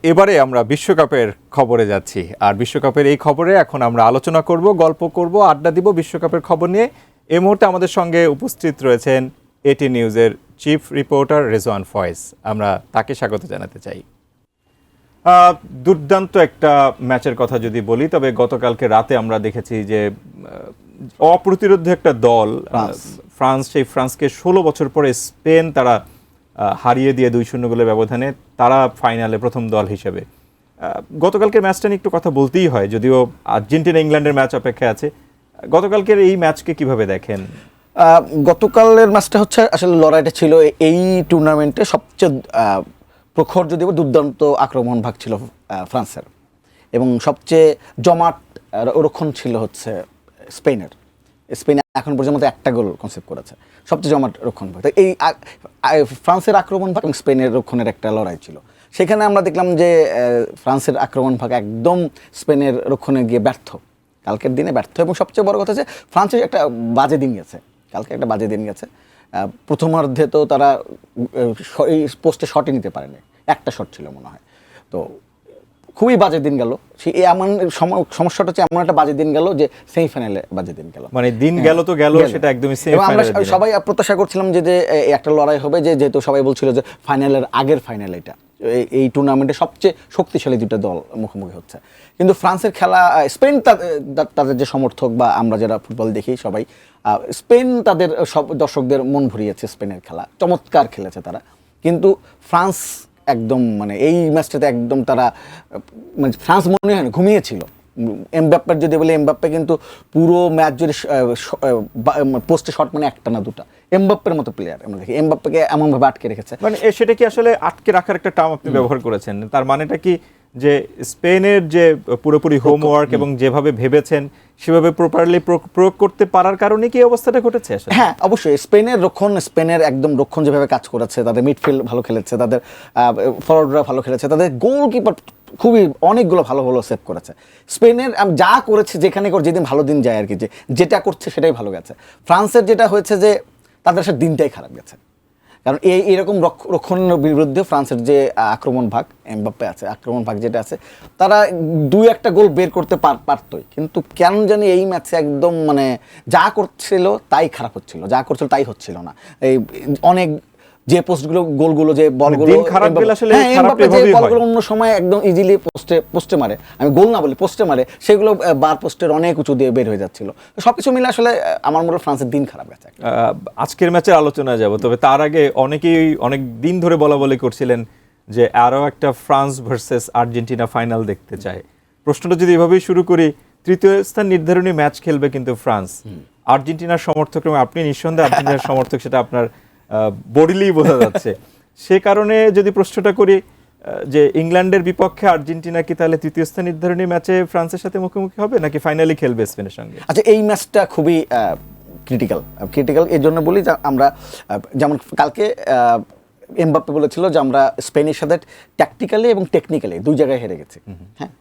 এবারে আমরা বিশ্বকাপের খবরে যাচ্ছি, আর বিশ্বকাপের এই খবরে এখন আমরা আলোচনা করব, গল্প করব, আড্ডা দিব বিশ্বকাপের খবর নিয়ে। এই মুহূর্তে আমাদের সঙ্গে উপস্থিত রয়েছেন এটি নিউজের চিফ রিপোর্টার রেজওয়ান ফয়েজ। আমরা তাকে স্বাগত জানাতে চাই। দুর্দান্ত একটা ম্যাচের কথা যদি বলি, তবে গতকালকে রাতে আমরা দেখেছি যে অপ্রতিরোধ্য একটা দল ফ্রান্স, সেই ফ্রান্সকে 16 বছর পরে স্পেন তারা হারিয়ে দিয়ে 2-0 গোলের ব্যবধানে তারা ফাইনালে প্রথম দল হিসেবে। গতকালকের ম্যাচটা নিয়ে একটু কথা বলতেই হয়, যদিও আর্জেন্টিনা ইংল্যান্ডের ম্যাচ অপেক্ষায় আছে। গতকালকের এই ম্যাচকে কিভাবে দেখেন? গতকালের ম্যাচটা হচ্ছে আসলে লড়াইটা ছিল এই টুর্নামেন্টে সবচেয়ে প্রখর, যদিও দুর্দান্ত আক্রমণ ভাগ ছিল ফ্রান্সের, এবং সবচেয়ে জমাট রক্ষণ ছিল হচ্ছে স্পেনের। স্পেনে এখন পর্যন্ত একটা গোল কনসেপ্ট করেছে, সবচেয়ে জমাট রক্ষণ ভাগ। এই ফ্রান্সের আক্রমণ ভাগ এবং স্পেনের রক্ষণের একটা লড়াই ছিল। সেখানে আমরা দেখলাম যে ফ্রান্সের আক্রমণ ভাগ একদম স্পেনের রক্ষণে গিয়ে ব্যর্থ, কালকের দিনে ব্যর্থ। এবং সবচেয়ে বড় কথা যে ফ্রান্সের একটা বাজে দিন গেছে, কালকে একটা বাজে দিন গেছে। প্রথমার্ধে তো তারা এই পোস্টে শটই নিতে পারেনি, একটা শট ছিল মনে হয়। তো খুবই বাজে দিন গেল। সেই এমন সমস্যাটা হচ্ছে এমন একটা বাজে দিন গেল যে সেমিফাইনালে বাজে দিন গেল, মানে দিন গেল তো গেল, সেটা একদমই আমরা সবাই প্রত্যাশা করছিলাম যে একটা লড়াই হবে, যেহেতু সবাই বলছিল যে ফাইনালের আগের ফাইনাল এটা, এই টুর্নামেন্টে সবচেয়ে শক্তিশালী দুটো দল মুখোমুখি হচ্ছে। কিন্তু ফ্রান্সের খেলা, স্পেন তাদের যে সমর্থক বা আমরা যারা ফুটবল দেখি সবাই, স্পেন তাদের সব দর্শকদের মন ভরিয়েছে। স্পেনের খেলা চমৎকার খেলেছে তারা, কিন্তু ফ্রান্স একদম মানে এই ম্যাচটাতে একদম তারা মানে ফ্রান্স মনে হয় ঘুমিয়েছিল। এমবাপ্পের যদি বলি, এমবাপ্পে কিন্তু পুরো ম্যাচ জুড়ে পোস্টে শট মানে একটা না দুটা। এমবাপ্পের মতো প্লেয়ার আমরা দেখি, এমবাপ্পেকে এমনভাবে আটকে রেখেছে। মানে সেটা কি আসলে আটকে রাখার একটা টার্ম আপনি ব্যবহার করেছেন? তার মানেটা কি যে স্পেনের যে পুরোপুরি হোমওয়ার্ক এবং যেভাবে ভেবেছেন সেভাবে প্রপারলি প্রয়োগ করতে পারার কারণে কি অবস্থাটা ঘটেছে আসলে? হ্যাঁ, অবশ্যই স্পেনের একদম রক্ষণ যেভাবে কাজ করেছে, তাদের মিডফিল্ড ভালো খেলেছে, তাদের ফরওয়ার্ডরা ভালো খেলেছে, তাদের গোলকিপার খুবই অনেকগুলো ভালো ভালো সেভ করেছে। স্পেনের যা করেছে, যেখানে যেদিন ভালো দিন যায় আর কি, যেটা করছে সেটাই ভালো গেছে। ফ্রান্সের যেটা হয়েছে যে তাদের সাথে দিনটাই খারাপ গেছে, কারণ এরকম রক্ষণের বিরুদ্ধে ফ্রান্সের যে আক্রমণ ভাগ এমবাপ্পে আছে, আক্রমণ ভাগ যেটা আছে, তারা 2-1টা গোল বের করতে পারতই। কিন্তু কেন জানি এই ম্যাচে একদম মানে যা করছিল তাই খারাপ হচ্ছিল, যা করছিল তাই হচ্ছিল না। এই অনেক যে পোস্টগুলো, গোলগুলো, যে বলগুলো, বলগুলো অন্য সময় একদম ইজিলি পোস্টে মারে, আমি গোল না বলি পোস্টে মারে, সেগুলো বার পোস্টের অনেক উঁচু দিয়ে বের হয়ে যাচ্ছিল। সবকিছু মিলে আসলে আমার মনে হয় ফ্রান্সের দিন খারাপ গেছে। আজকের ম্যাচের আলোচনায় যাব, তবে তার আগে অনেকেই অনেক দিন ধরে বলা করছিলেন যে আরও একটা ফ্রান্স ভার্সেস আর্জেন্টিনা ফাইনাল দেখতে চায়। প্রশ্নটা যদি এভাবেই শুরু করি, তৃতীয় স্থান নির্ধারণী ম্যাচ খেলবে কিন্তু ফ্রান্স। আর্জেন্টিনার সমর্থক, আপনি নিঃসন্দেহে আর্জেন্টিনার সমর্থক, সেটা আপনার বডিলি বোঝা যাচ্ছে। সে কারণে যদি প্রশ্নটা করি যে ইংল্যান্ডের বিপক্ষে আর্জেন্টিনা কি তাহলে তৃতীয় স্থান নির্ধারণী ম্যাচে ফ্রান্সের সাথে মুখোমুখি হবে, নাকি ফাইনালি খেলবে স্পেনের সঙ্গে? আচ্ছা, এই ম্যাচটা খুবই ক্রিটিক্যাল এর জন্য বলি যে আমরা যেমন কালকে এমবাপ্পে বলেছিল যে আমরা স্পেনের সাথে ট্যাকটিক্যালি এবং টেকনিক্যালি দুই জায়গায় হেরে গেছি। হ্যাঁ,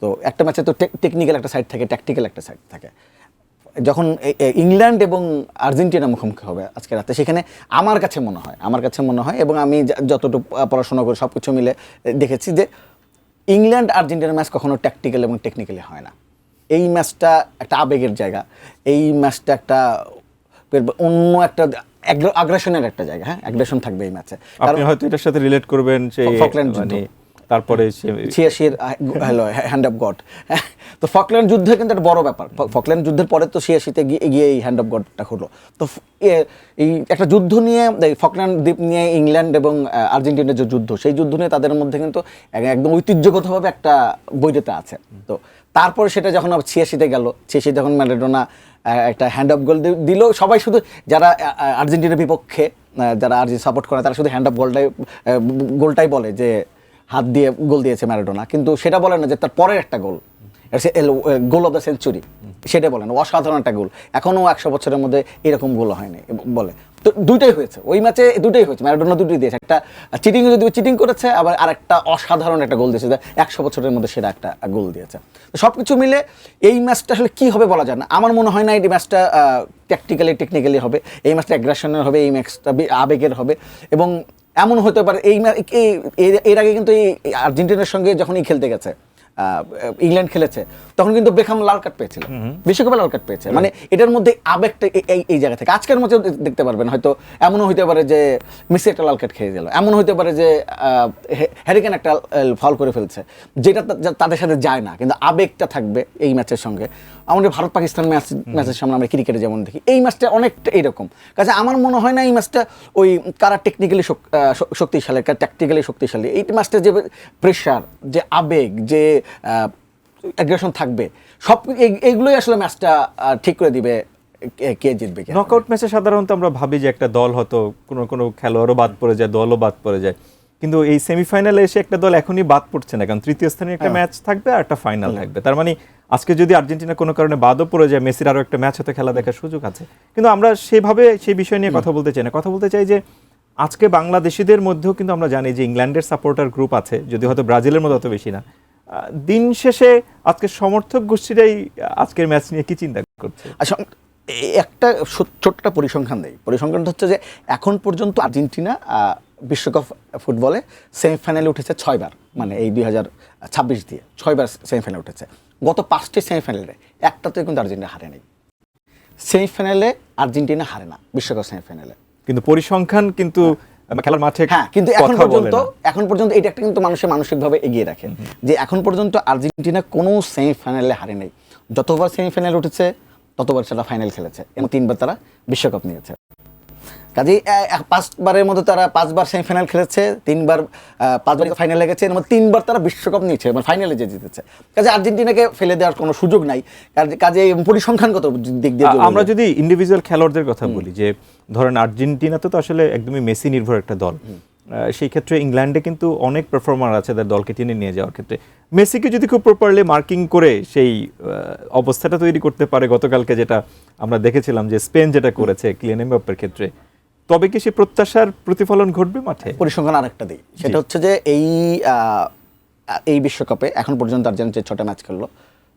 তো একটা ম্যাচে তো টেকনিক্যাল একটা সাইড থাকে, ট্যাকটিক্যাল একটা সাইড থাকে। যখন ইংল্যান্ড এবং আর্জেন্টিনা মুখোমুখি হবে আজকে রাতে, সেখানে আমার কাছে মনে হয় এবং আমি যতটুকু পড়াশোনা করে সব কিছু মিলে দেখেছি যে ইংল্যান্ড আর্জেন্টিনার ম্যাচ কখনো ট্যাকটিক্যাল এবং টেকনিক্যালি হয় না। এই ম্যাচটা একটা আবেগের জায়গা, এই ম্যাচটা একটা অন্য একটা আগ্রাসনের একটা জায়গা। হ্যাঁ, আগ্রাসন থাকবে এই ম্যাচে। আপনি হয়তো এটার সাথে রিলেট করবেন ফকল্যান্ড যুদ্ধ, তারপরে 86 হ্যান্ড অফ গড। তো ফকল্যান্ড যুদ্ধ কিন্তু একটা বড় ব্যাপার। ফকল্যান্ড যুদ্ধের পরে তো 86-তে গিয়ে এই হ্যান্ড অফ গডটা হলো। তো এই একটা যুদ্ধ নিয়ে, ফকল্যান্ড দ্বীপ নিয়ে ইংল্যান্ড এবং আর্জেন্টিনার যে যুদ্ধ, সেই যুদ্ধ নিয়ে তাদের মধ্যে কিন্তু একদম ঐতিহ্যগতভাবে একটা বৈধতা আছে। তো তারপরে সেটা যখন 86-তে গেল, 86 যখন ম্যারাডোনা একটা হ্যান্ড অফ গোল দিল, সবাই শুধু যারা আর্জেন্টিনার বিপক্ষে যারা আর্জেন্টিনা সাপোর্ট করে তারা শুধু হ্যান্ড অফ গোলটাই বলে যে হাত দিয়ে গোল দিয়েছে ম্যারাডোনা, কিন্তু সেটা বলে না যে তার পরের একটা গোল, গোল অফ দ্য সেঞ্চুরি, সেটা বলেন অসাধারণ একটা গোল, এখনও 100 বছরের মধ্যে এরকম গোল হয়নি বলে। তো দুইটাই হয়েছে ওই ম্যাচে, দুটোই হয়েছে, ম্যারাডোনা দুটোই দিয়েছে। একটা চিটিং করেছে, আবার আরেকটা অসাধারণ একটা গোল দিয়েছে, 100 বছরের মধ্যে সেটা একটা গোল দিয়েছে। তো সব কিছু মিলে এই ম্যাচটা আসলে কী হবে বলা যায় না। আমার মনে হয় না এই ম্যাচটা টেকনিক্যালি হবে, এই ম্যাচটা অ্যাগ্রেশনের হবে, এই ম্যাচটা আবেগের হবে। এবং এমন হতে পারে এর আগে কিন্তু এই আর্জেন্টিনার সঙ্গে যখন খেলতে গেছে ইংল্যান্ড খেলেছে তখন কিন্তু বেকহাম লাল কার্ড পেয়েছিল, বিশ্বকাপে লাল কার্ড পেয়েছে। মানে এটার মধ্যে আবেগটা এই জায়গা থেকে আজকের মধ্যে দেখতে পারবেন। হয়তো এমনও হইতে পারে যে মেসি একটা লাল কার্ড খেয়ে গেল, এমন হইতে পারে যে হ্যারি কেইন একটা ফাউল করে ফেলছে, যেটা তাদের সাথে যায় না, কিন্তু আবেগটা থাকবে এই ম্যাচের সঙ্গে। আমাদের ভারত পাকিস্তান ম্যাচের সামনে আমরা ক্রিকেটে যেমন দেখি, এই ম্যাচটা অনেকটা এইরকম। কাজে আমার মনে হয় না এই ম্যাচটা ওই কারা টেকনিক্যালি শক্তিশালী, কারা ট্যাকটিক্যালি শক্তিশালী, এই ম্যাচটা যে প্রেশার, যে আবেগ, যে অ্যাগ্রেশন থাকবে, সব এইগুলোই আসলে ম্যাচটা ঠিক করে দিবে কে জিতবে। নকআউট ম্যাচে সাধারণত আমরা ভাবি যে একটা দল হয়তো কোনো খেলোয়াড়ও বাদ পড়ে যায়, দলও বাদ পড়ে যায়, কিন্তু এই সেমিফাইনালে এসে একটা দল এখনই বাদ পড়ছে না, কারণ তৃতীয় স্থানে একটা ম্যাচ থাকবে আর একটা ফাইনাল থাকবে। তার মানে আজকে যদি আর্জেন্টিনা কোনো কারণে বাদও পড়ে যায়, মেসির আরও একটা ম্যাচ হতে খেলা দেখার সুযোগ আছে। কিন্তু আমরা সেভাবে সেই বিষয় নিয়ে কথা বলতে চাই না, কথা বলতে চাই যে আজকে বাংলাদেশিদের মধ্যেও কিন্তু আমরা জানি যে ইংল্যান্ডের সাপোর্টার গ্রুপ আছে, যদি হয়তো ব্রাজিলের মতো অত বেশি না। দিন শেষে আজকে সমর্থক গোষ্ঠীরাই আজকের ম্যাচ নিয়ে কি চিন্তা করছে? একটা ছোট্ট পরিসংখ্যান দেয়। পরিসংখ্যানটা হচ্ছে যে এখন পর্যন্ত আর্জেন্টিনা বিশ্বকাপ ফুটবলে সেমিফাইনালে উঠেছে 6 বার, মানে এই 2026 দিয়ে 6 বার সেমিফাইনালে উঠেছে। গত 5টি সেমিফাইনালে একটাতে কিন্তু আর্জেন্টিনা হারে নেই। সেমিফাইনালে আর্জেন্টিনা হারে না বিশ্বকাপ সেমিফাইনালে, কিন্তু পরিসংখ্যান কিন্তু খেলার মাঠে কিন্তু এখন পর্যন্ত এটা একটা কিন্তু মানুষের মানসিকভাবে এগিয়ে রাখে যে এখন পর্যন্ত আর্জেন্টিনা কোনো সেমিফাইনালে হারে নেই। যতবার সেমিফাইনাল উঠেছে ততবার সেটা ফাইনাল খেলেছে এবং 3বার তারা বিশ্বকাপ নিয়েছে। কাজেই 5বারের মধ্যে তারা 5বার সেমিফাইনাল খেলেছে, 5বার ফাইনালে গেছে, এর মধ্যে 3বার তারা বিশ্বকাপ নিয়েছে, মানে ফাইনালে যে জিতেছে। কাজে আর্জেন্টিনাকে ফেলে দেওয়ার কোনো সুযোগ নাই। কাজে পরিসংখ্যানগত দিক দিয়ে আমরা যদি ইন্ডিভিজুয়াল খেলোয়াড়দের কথা বলি, যে ধরেন আর্জেন্টিনাতে তো আসলে একদমই মেসি নির্ভর একটা দল, সেই ক্ষেত্রে ইংল্যান্ডে কিন্তু অনেক পারফর্মার আছে তাদের দলকে টেনে নিয়ে যাওয়ার ক্ষেত্রে। মেসিকে যদি খুব প্রপারলি মার্কিং করে সেই অবস্থাটা তৈরি করতে পারে, গতকালকে যেটা আমরা দেখেছিলাম যে স্পেন যেটা করেছে কিলিয়ান এমবাপ্পের ক্ষেত্রে, তবে কি সেই প্রত্যাশার প্রতিফলন ঘটবে মাঠে? পরিসংখ্যান আরেকটা দিই, সেটা হচ্ছে যে এই বিশ্বকাপে এখন পর্যন্ত আর্জেন্টিনা 6টা ম্যাচ খেললো,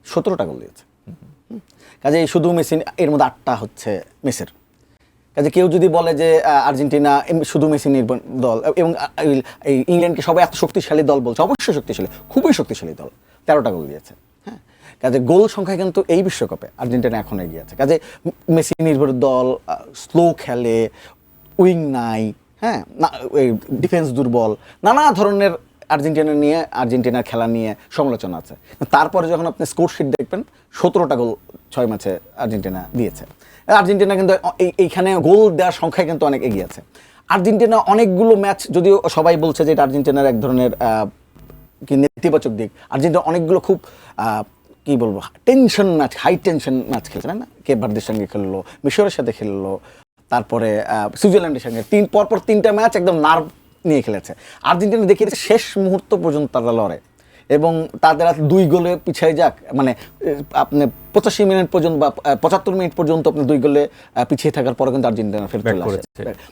17টা গোল দিয়েছে। কাজে শুধু মেসি, এর মধ্যে 8টা হচ্ছে মেসির। কাজে কেউ যদি বলে যে আর্জেন্টিনা শুধু মেসি নির্ভর দল এবং এই ইংল্যান্ডকে সবাই এত শক্তিশালী দল বলছে, অবশ্যই শক্তিশালী, খুবই শক্তিশালী দল, 13টা গোল দিয়েছে। হ্যাঁ, কাজে গোল সংখ্যা কিন্তু এই বিশ্বকাপে আর্জেন্টিনা এখন এগিয়ে আছে। কাজে মেসি নির্ভর দল, স্লো খেলে, উইং নাই, হ্যাঁ, ডিফেন্স দুর্বল, নানা ধরনের আর্জেন্টিনার খেলা নিয়ে সমালোচনা আছে। তারপরে যখন আপনি স্কোরশিট দেখবেন, 17টা গোল 6 ম্যাচে আর্জেন্টিনা দিয়েছে। আর্জেন্টিনা কিন্তু এইখানে গোল দেওয়ার সংখ্যায় কিন্তু অনেক এগিয়ে আছে। আর্জেন্টিনা অনেকগুলো ম্যাচ, যদিও সবাই বলছে যে এটা আর্জেন্টিনার এক ধরনের কি নেতিবাচক দিক, আর্জেন্টিনা অনেকগুলো খুব কি বলবো tension match, high tension match খেলছে না, কেপ ভার্দের সঙ্গে খেললো, মিশরের সাথে খেললো, তারপরে সুইজারল্যান্ডের সঙ্গে পরপর 3টা ম্যাচ একদম নার্ভ নিয়ে খেলেছে। আর্জেন্টিনা দেখিয়েছে শেষ মুহূর্ত পর্যন্ত তারা লড়ে এবং তাদের 2 গোলে পিছিয়ে যাক, মানে আপনি 85 মিনিট পর্যন্ত বা 75 মিনিট পর্যন্ত আপনি 2 গোলে পিছিয়ে থাকার পরে কিন্তু আর্জেন্টিনা ফেরত চলে আসে।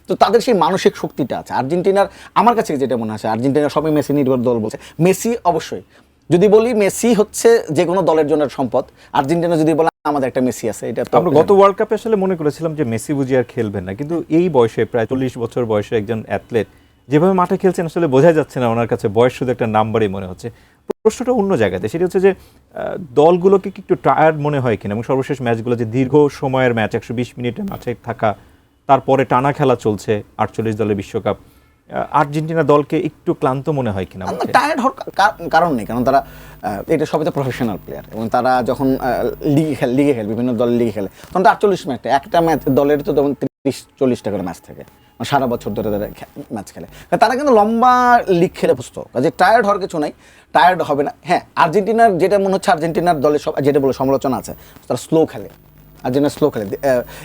তো তাদের সেই মানসিক শক্তিটা আছে আর্জেন্টিনার। আমার কাছে যেটা মনে হয়, আর্জেন্টিনা সবাই মেসি নির্ভর দল বলছে, মেসি অবশ্যই, যদি বলি মেসি হচ্ছে যে কোনো দলের জন্য সম্পদ, আর্জেন্টিনা যদি বলে আমাদের একটা মেসি আছে, এটা আমরা গত ওয়ার্ল্ড কাপে আসলে মনে করেছিলাম যে মেসি বুঝি আর খেলবেন না, কিন্তু এই বয়সে প্রায় 40 বছর বয়সে একজন অ্যাথলেট যেভাবে মাঠে খেলছেন, আসলে বোঝা যাচ্ছে না ওনার কাছে বয়স শুধু একটা নাম্বারই মনে হচ্ছে। প্রশ্নটা অন্য জায়গাতে, সেটা হচ্ছে যে দলগুলোকে কি একটু টায়ার্ড মনে হয় কিনা, এবং সর্বশেষ ম্যাচগুলো যে দীর্ঘ সময়ের ম্যাচ, 120 মিনিটের মাঠে থাকা, তারপরে টানা খেলা চলছে 48 দলের বিশ্বকাপ, আর্জেন্টিনা দলকে একটু ক্লান্ত মনে হয় কিনা? টায়ার্ড হওয়ার কারণ নেই, কারণ তারা এটা সবই তো প্রফেশনাল প্লেয়ার এবং তারা যখন লিগে খেলে বিভিন্ন দলের লিগে খেলে, তখন তো 48 মিনিট, একটা ম্যাচ দলের তো তখন 30-40টা করে ম্যাচ থাকে, সারা বছর ধরে তারা ম্যাচ খেলে, তারা কিন্তু লম্বা লিগ খেলে বুঝতো, কাজে টায়ার্ড হওয়ার কিছু নাই, টায়ার্ড হবে না। হ্যাঁ, আর্জেন্টিনার যেটা মনে হচ্ছে, আর্জেন্টিনার দলের সব যেটা বলে সমালোচনা আছে, তারা স্লো খেলে, আর্জেন্টিনা স্লো খেলে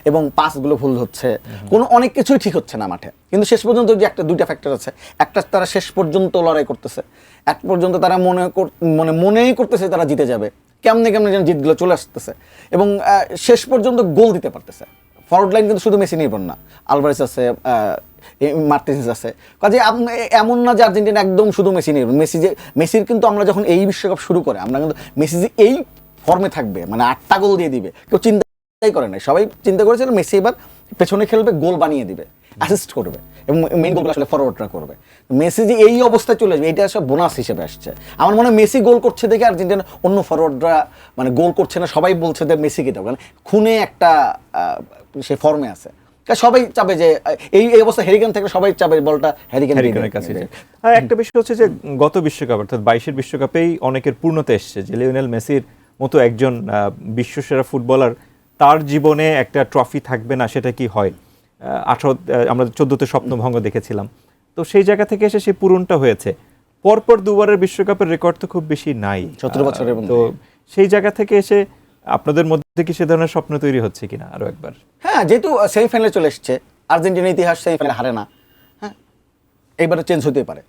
এবং পাসগুলো ভুল হচ্ছে, অনেক কিছুই ঠিক হচ্ছে না মাঠে। কিন্তু শেষ পর্যন্ত যে 2টা ফ্যাক্টর আছে, একটা তারা শেষ পর্যন্ত লড়াই করতেছে, এক পর্যন্ত তারা মনেই করতেছে তারা জিতে যাবে, কেমনে যেন জিতগুলো চলে আসতেছে এবং শেষ পর্যন্ত গোল দিতে পারতেছে। ফরওয়ার্ড লাইন কিন্তু শুধু মেসি নির্ভর না, আলভারেজ আছে, মার্টিনেজ আছে। কাজে এমন না যে আর্জেন্টিনা একদম শুধু মেসি নির্ভর। মেসির কিন্তু আমরা যখন এই বিশ্বকাপ শুরু করে, আমরা কিন্তু মেসি যে এই ফর্মে থাকবে, মানে 8টা গোল দিয়ে দিবে, কেউ চিন্তাই করে নাই। সবাই চিন্তা করেছিল মেসি এবার পেছনে খেলবে, গোল বানিয়ে দিবে, অ্যাসিস্ট করবে, এবং মেইন গোল আসলে ফরওয়ার্ডরা করবে। মেসি যে এই অবস্থায় চলে আসবে, এটা আসলে বোনাস হিসেবে আসছে। আমার মনে হয় মেসি গোল করছে দেখে আর্জেন্টিনা অন্য ফরওয়ার্ডরা মানে গোল করছে না, সবাই বলছে যে মেসিকে দাও, কারণ খুনে একটা সে ফর্মে আছে। সবাই চাবে যে এই অবস্থা হ্যারিকেন থেকে সবাই চাবে বলটা হ্যারিকেনের কাছে। আর একটা বিষয় হচ্ছে যে গত বিশ্বকাপ অর্থাৎ 22-এর বিশ্বকাপেই অনেকের পূর্ণতা এসেছে যে লিওনেল মেসির মতো একজন বিশ্বসেরা ফুটবলার, তার জীবনে একটা ট্রফি থাকবে না সেটা কি হয়? 18 আমরা 14তে স্বপ্নভঙ্গ দেখেছিলাম, তো সেই জায়গা থেকে এসে সে পূরণটা হয়েছে। পরপর দুবারের বিশ্বকাপের রেকর্ড তো খুব বেশি নাই 17 বছরের। তো সেই জায়গা থেকে এসে আপনাদের মধ্যে কি সে ধরনের স্বপ্ন তৈরি হচ্ছে কিনা আরো একবার? হ্যাঁ, যেহেতু সেমিফাইনালে চলে এসছে, আর্জেন্টিনার ইতিহাস সেমিফাইনালে হারে না। হ্যাঁ, এইবারে চেঞ্জ হতে পারে,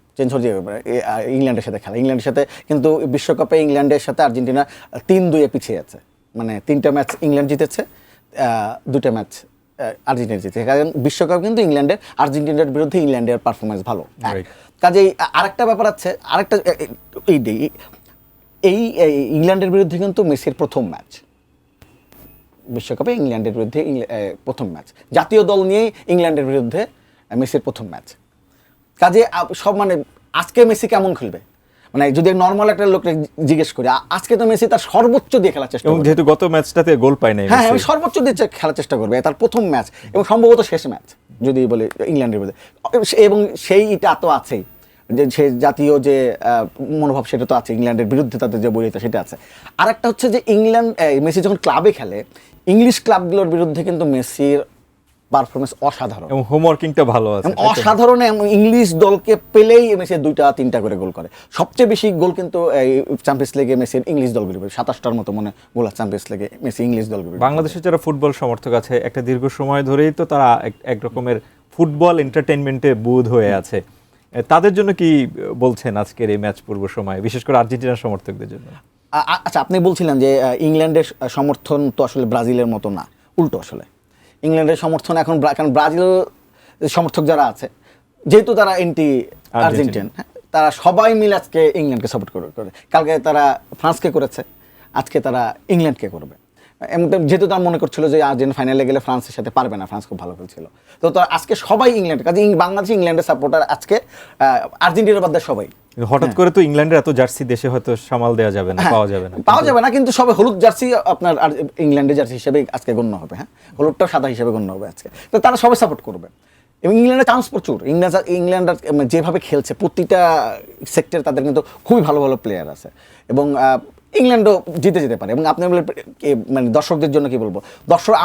ইংল্যান্ডের সাথে খেলা। ইংল্যান্ডের সাথে কিন্তু বিশ্বকাপে ইংল্যান্ডের সাথে আর্জেন্টিনা 3-2 পিছিয়ে আছে, মানে 3টা ম্যাচ ইংল্যান্ড জিতেছে, 2টা ম্যাচ আর্জেন্টিনা জিতেছে। কারণ বিশ্বকাপ কিন্তু আর্জেন্টিনার বিরুদ্ধে ইংল্যান্ডের পারফরমেন্স ভালো। কাজেই আরেকটা ব্যাপার আছে, আরেকটা এই ইংল্যান্ডের বিরুদ্ধে কিন্তু মেসির প্রথম ম্যাচ বিশ্বকাপে, ইংল্যান্ডের বিরুদ্ধে প্রথম ম্যাচ, জাতীয় দল নিয়েই ইংল্যান্ডের বিরুদ্ধে মেসির প্রথম ম্যাচ। কাজে সব মানে আজকে মেসি কেমন খেলবে, মানে যদি নর্মাল একটা লোককে জিজ্ঞেস করি, আজকে তো মেসি তার সর্বোচ্চ দিয়ে খেলার চেষ্টা করবে, যেহেতু গত ম্যাচটাতে গোল পায় নাই। হ্যাঁ, আমি সর্বোচ্চ দিয়ে খেলার চেষ্টা করবে, তার প্রথম ম্যাচ এবং সম্ভবত শেষ ম্যাচ যদি বলে ইংল্যান্ডের বিরুদ্ধে। এবং সেইটা তো আছেই, যে সে জাতীয় যে মনোভাব সেটা তো আছে, ইংল্যান্ডের বিরুদ্ধে তাদের যে বইটা সেটা আছে। আরেকটা হচ্ছে যে মেসি যখন ক্লাবে খেলে, ইংলিশ ক্লাবগুলোর বিরুদ্ধে কিন্তু মেসির পারফরমেন্স অসাধারণ, এবং হোমওয়ার্কিংটা ভালো আছে, অসাধারণ। ইংলিশ দলকে পেলেই মেসি 2-3টা করে গোল করে। সবচেয়ে বেশি গোল কিন্তু চ্যাম্পিয়ন্স লিগে মেসির ইংলিশ দলগুলো, 27টার মতো মনে গোল আছে চ্যাম্পিয়ন্স লিগে মেসি ইংলিশ দলগুলো। বাংলাদেশের যারা ফুটবল সমর্থক আছে, একটা দীর্ঘ সময় ধরেই তো তারা এক রকমের ফুটবল এন্টারটেইনমেন্টে বুঁদ হয়ে আছে, তাদের জন্য কি বলছেন আজকের এই ম্যাচ পূর্ব সময়, বিশেষ করে আর্জেন্টিনার সমর্থকদের জন্য? আচ্ছা, আপনি বলছিলেন যে ইংল্যান্ডের সমর্থন তো আসলে ব্রাজিলের মতো না, উল্টো। আসলে ইংল্যান্ডের সমর্থন এখন, কারণ ব্রাজিল সমর্থক যারা আছে, যেহেতু তারা এন্টি আর্জেন্টিন, তারা সবাই মিলে আজকে ইংল্যান্ডকে সাপোর্ট করে। কালকে তারা ফ্রান্সকে করেছে, আজকে তারা ইংল্যান্ডকে করবে। যেহেতু তারা মনে করছিল যে আর্জেন্টিনা ফাইনালে গেলে ফ্রান্সের সাথে পারবে না, ফ্রান্স খুব ভালো খেলছিল, তো আজকে সবাই ইংল্যান্ড, কাজে বাংলাদেশ ইংল্যান্ডের সাপোর্টার আজকে, আর্জেন্টিনার বাদ সবাই। হঠাৎ করে তো ইংল্যান্ডের এত জার্সি দেশে হয়তো সামাল দেওয়া যাবে না, পাওয়া যাবে না, কিন্তু সবে হলুদ জার্সি আপনার ইংল্যান্ডের জার্সি হিসেবে আজকে গণ্য হবে। হ্যাঁ, হলুদটাও সাদা হিসেবে গণ্য হবে আজকে, তো তারা সবাই সাপোর্ট করবে। এবং ইংল্যান্ডের চান্স প্রচুর, ইংল্যান্ড যেভাবে খেলছে প্রতিটা সেক্টরে তাদের কিন্তু খুবই ভালো ভালো প্লেয়ার আছে, এবং ইংল্যান্ডও জিতে যেতে পারে। এবং আপনি মানে দর্শকদের জন্য কি বলবো,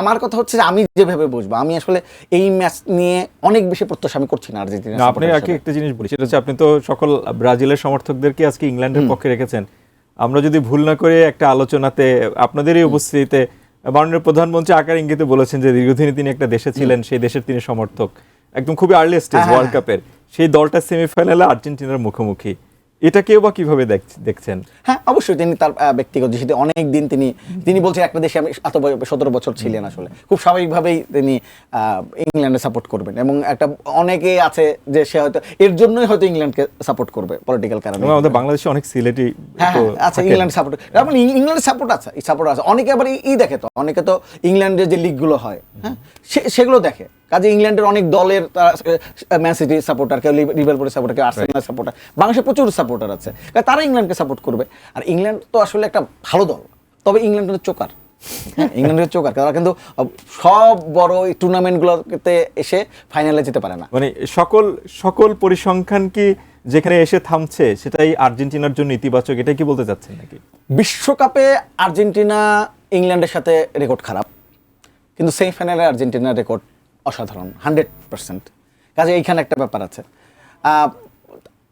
আমার কথা হচ্ছে যে আমি যেভাবে বুঝবো, আমি আসলে এই ম্যাচ নিয়ে অনেক বেশি প্রত্যাশা আমি করছি না আর্জেন্টিনা। আপনি একটা জিনিস বলি, সেটা হচ্ছে আপনি তো সকল ব্রাজিলের সমর্থকদেরকে আজকে ইংল্যান্ডের পক্ষে রেখেছেন। আমরা যদি ভুল না করে একটা আলোচনাতে আপনাদেরই উপস্থিতিতে মাননীয় প্রধানমন্ত্রী আকার ইঙ্গিতে বলেছেন যে দীর্ঘদিন তিনি একটা দেশে ছিলেন, সেই দেশের তিনি সমর্থক, একদম খুবই আর্লি স্টেজ ওয়ার্ল্ড কাপের সেই দলটা সেমিফাইনালে আর্জেন্টিনার মুখোমুখি, এটা কেউ বা কিভাবে দেখছেন? হ্যাঁ, অবশ্যই তিনি তার ব্যক্তিগত দৃষ্টিতে অনেক দিন তিনি বলছেন একটা দেশে আমি 17 বছর ছিলেন, আসলে খুব স্বাভাবিকভাবেই তিনি ইংল্যান্ডে সাপোর্ট করবেন। এবং একটা অনেকে আছে যে সে হয়তো এর জন্যই হয়তো ইংল্যান্ডকে সাপোর্ট করবে পলিটিক্যাল কারণে। আমাদের বাংলাদেশে অনেক সিলেটি আছে ইংল্যান্ড সাপোর্ট, ইংল্যান্ডের সাপোর্ট আছে। অনেকে আবার দেখে, তো অনেকে তো ইংল্যান্ডের যে লিগগুলো হয়, হ্যাঁ, সেগুলো দেখে। কাজে ইংল্যান্ডের অনেক দলের, ম্যান সিটি সাপোর্টার, কেউ লিভারপুলের সাপোর্টার, কেউ আর্সেনালের সাপোর্টার, বাংলাদেশে প্রচুর সাপোর্টার আছে, তারা ইংল্যান্ডকে সাপোর্ট করবে। আর ইংল্যান্ড তো আসলে একটা ভালো দল, তবে ইংল্যান্ডের চোকার, ইংল্যান্ডের চোকার, তারা কিন্তু সব বড় টুর্নামেন্টগুলোতে এসে ফাইনালে যেতে পারে না। মানে সকল পরিসংখ্যান কি যেখানে এসে থামছে সেটাই আর্জেন্টিনার জন্য ইতিবাচক, এটাই কি বলতে চাচ্ছেন নাকি? বিশ্বকাপে আর্জেন্টিনা ইংল্যান্ডের সাথে রেকর্ড খারাপ, কিন্তু সেমিফাইনালে আর্জেন্টিনার রেকর্ড অসাধারণ 100%। কাজে এইখানে একটা ব্যাপার আছে।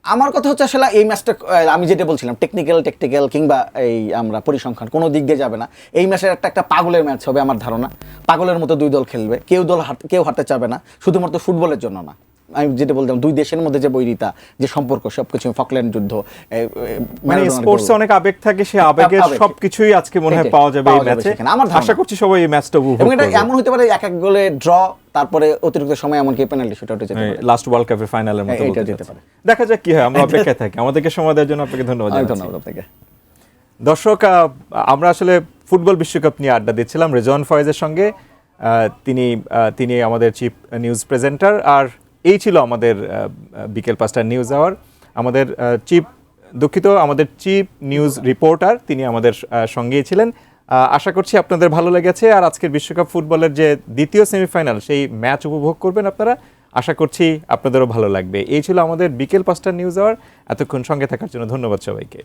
আমার কথা হচ্ছে আসলে এই ম্যাচটা, আমি যেটা বলছিলাম, টেকনিক্যাল কিংবা এই আমরা পরিসংখ্যান কোনো দিক দিয়ে যাবে না। এই ম্যাচের একটা পাগলের ম্যাচ হবে আমার ধারণা। পাগলের মতো দুই দল খেলবে, কেউ হারতে চাবে না, শুধুমাত্র ফুটবলের জন্য না। আমি যেটা বলতাম, দুই দেশের মধ্যে যে বৈরিতা, যে সম্পর্ক, সবকিছু, ফকল্যান্ড যুদ্ধ, মানে স্পোর্টসে অনেক আবেগ থাকে, সেই আবেগের সবকিছুই আজকে মনে হয় পাওয়া যাবে এই ম্যাচে। আমার আশা করছি সবাই এই ম্যাচটা উপভোগ করবে। এটা এমন হতে পারে 1-1 গোলে ড্র, তারপরে অতিরিক্ত সময় এমনকি পেনাল্টি শুট আউটে যেতে পারে, লাস্ট ওয়ার্ল্ড কাপের ফাইনালের মতো যেতে পারে। দেখা যাক কি হয়, আমরা অপেক্ষায় থাকি। আমাদেরকে সময় দেওয়ার জন্য আপনাকে ধন্যবাদ আপনাকে। দর্শক, আমরা আসলে ফুটবল বিশ্বকাপ নিয়ে আড্ডা দিচ্ছিলাম রেজওয়ান ফয়েজের সঙ্গে। তিনি আমাদের চিফ নিউজ প্রেজেন্টার। আর এই ছিল আমাদের বিকেল 5টার নিউজ আওয়ার। আমাদের আমাদের চিফ নিউজ রিপোর্টার তিনি আমাদের সঙ্গেই ছিলেন। আশা করছি আপনাদের ভালো লেগেছে। আর আজকের বিশ্বকাপ ফুটবলের যে দ্বিতীয় সেমিফাইনাল সেই ম্যাচ উপভোগ করবেন আপনারা। আশা করছি আপনাদেরও ভালো লাগবে। এই ছিল আমাদের বিকেল 5টার নিউজ আওয়ার। এতক্ষণ সঙ্গে থাকার জন্য ধন্যবাদ সবাইকে।